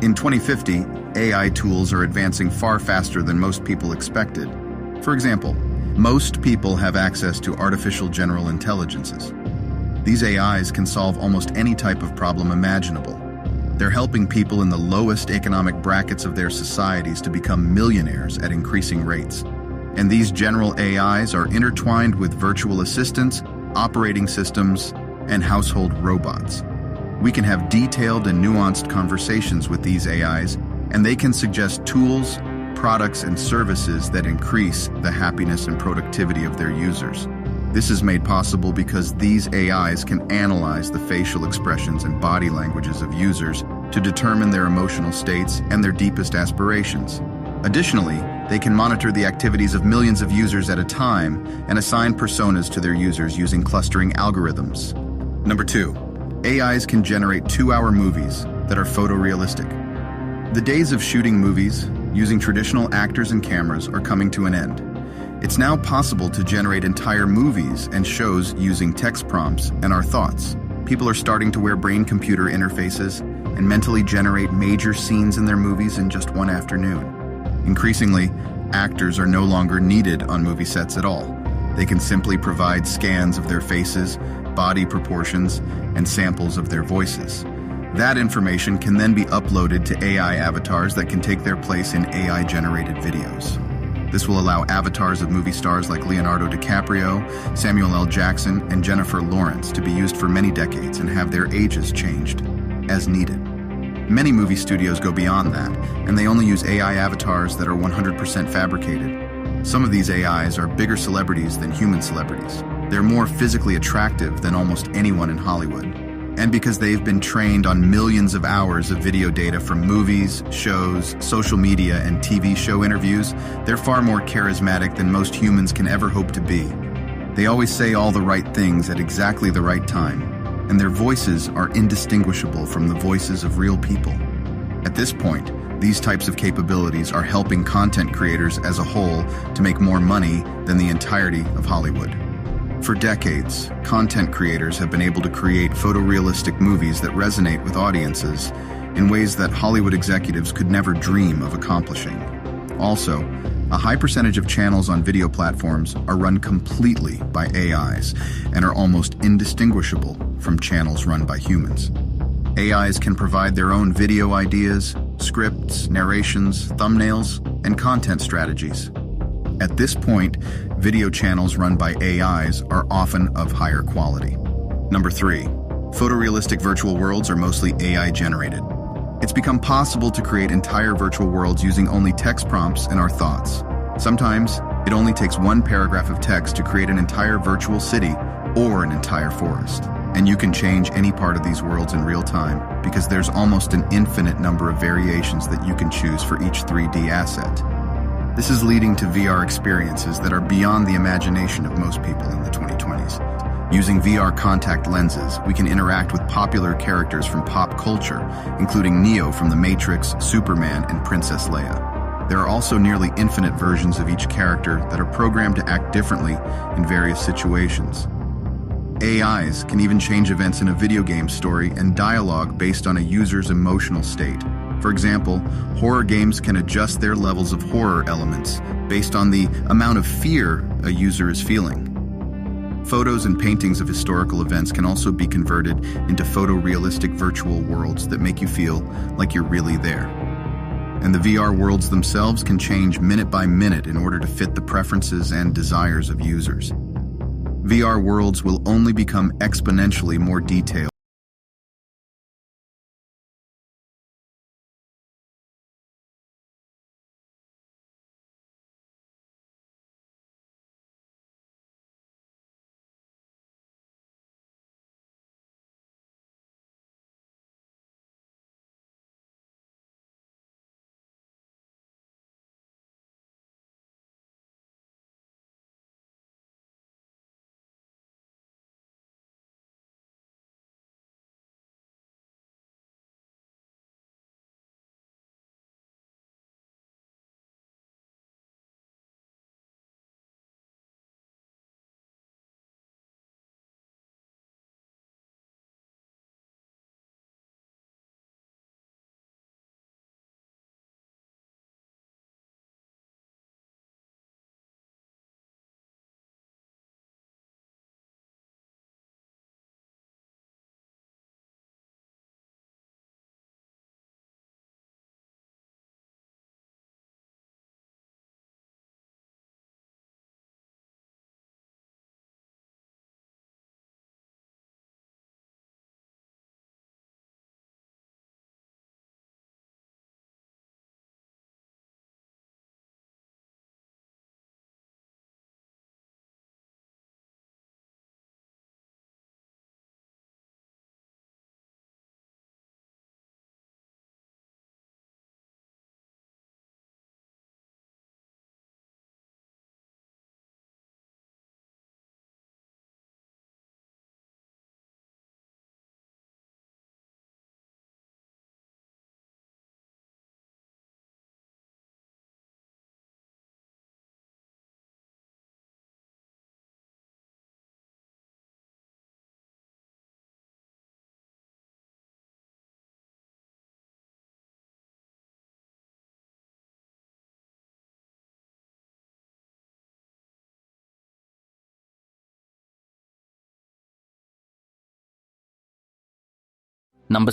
In 2050, AI tools are advancing far faster than most people expected. For example, most people have access to artificial general intelligences. These AIs can solve almost any type of problem imaginable. They're helping people in the lowest economic brackets of their societies to become millionaires at increasing rates. And these general AIs are intertwined with virtual assistants, operating systems, and household robots. We can have detailed and nuanced conversations with these AIs, and they can suggest tools, products, and services that increase the happiness and productivity of their users. This is made possible because these AIs can analyze the facial expressions and body languages of users to determine their emotional states and their deepest aspirations. Additionally, they can monitor the activities of millions of users at a time and assign personas to their users using clustering algorithms. Number 2, AIs can generate 2-hour movies that are photorealistic. The days of shooting movies using traditional actors and cameras are coming to an end. It's now possible to generate entire movies and shows using text prompts and our thoughts. People are starting to wear brain-computer interfaces and mentally generate major scenes in their movies in just one afternoon. Increasingly, actors are no longer needed on movie sets at all. They can simply provide scans of their faces, body proportions, and samples of their voices. That information can then be uploaded to AI avatars that can take their place in AI-generated videos. This will allow avatars of movie stars like Leonardo DiCaprio, Samuel L. Jackson, and Jennifer Lawrence to be used for many decades and have their ages changed as needed. Many movie studios go beyond that, and they only use AI avatars that are 100% fabricated. Some of these AIs are bigger celebrities than human celebrities. They're more physically attractive than almost anyone in Hollywood. And because they've been trained on millions of hours of video data from movies, shows, social media, and TV show interviews, they're far more charismatic than most humans can ever hope to be. They always say all the right things at exactly the right time, and their voices are indistinguishable from the voices of real people. At this point, these types of capabilities are helping content creators as a whole to make more money than the entirety of Hollywood. For decades, content creators have been able to create photorealistic movies that resonate with audiences in ways that Hollywood executives could never dream of accomplishing. Also, a high percentage of channels on video platforms are run completely by AIs and are almost indistinguishable from channels run by humans. AIs can provide their own video ideas, scripts, narrations, thumbnails, and content strategies. At this point, video channels run by AIs are often of higher quality. Number 3, photorealistic virtual worlds are mostly AI generated. It's become possible to create entire virtual worlds using only text prompts and our thoughts. Sometimes, it only takes one paragraph of text to create an entire virtual city or an entire forest. And you can change any part of these worlds in real time because there's almost an infinite number of variations that you can choose for each 3D asset. This is leading to VR experiences that are beyond the imagination of most people in the 2020s. Using VR contact lenses, we can interact with popular characters from pop culture, including Neo from The Matrix, Superman, and Princess Leia. There are also nearly infinite versions of each character that are programmed to act differently in various situations. AIs can even change events in a video game story and dialogue based on a user's emotional state. For example, horror games can adjust their levels of horror elements based on the amount of fear a user is feeling. Photos and paintings of historical events can also be converted into photorealistic virtual worlds that make you feel like you're really there. And the VR worlds themselves can change minute by minute in order to fit the preferences and desires of users. VR worlds will only become exponentially more detailed Number